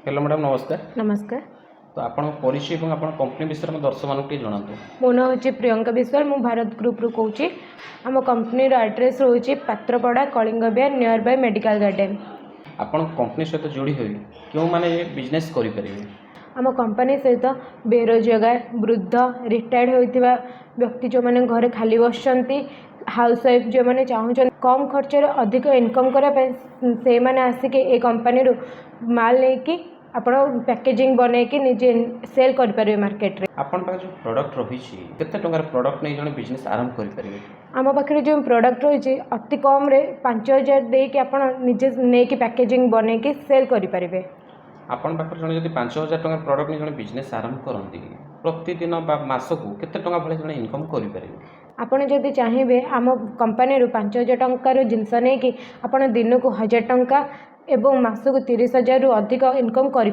Hello madam नमस्कार। नमस्कार। तो आपण परिचय और आपण कंपनी विषय में दर्शक मानक जनातु। मो ना हूँ प्रियंका विश्वाल। मु भारत ग्रुप रू कहूँ। आम कंपनी एड्रेस रोचे Patrapada Kalinga Vihar nearby medical garden. आपण कंपनी सहित जोड़ी हुई क्यों माने बिजनेस करि परिबे? आम कंपनी सहित बेरोजगार वृद्ध रिटायर्ड होइतिबा व्यक्ति जो मैंने घरे खाली बसचंती हाउस वाइफ जो मैंने चाहूँ कम खर्च अधिक इनकम करने से मैंने आसिक ए कंपनी रू माल लेकिन आपण पैकेजिंग बनैकी निजे सेल कर परिबे मार्केट रे। आपण पास जो प्रोडक्ट रही केते टंकार प्रोडक्ट नहीं जने बिजनेस आरंभ करि परिबे? आम पाखे जो प्रोडक्ट रही अति कम रे 5000 देकी आपण निजे नेकी पैकेजिंग बनैकी सेल कर परिबे। आपण पाखे जने यदि 5000 टंकार प्रोडक्ट नहीं जने बिजनेस आरंभ करंती प्रतिदिन बा मासकू केते टंका भले जने इनकम करि परिबे? आपण जदि चाहिए आम कंपनी 5000 टंकार जिनस नहीं कि आपण दिन को 1000 टंका एवं मासक 30,000 रु अधिक इनकम करें।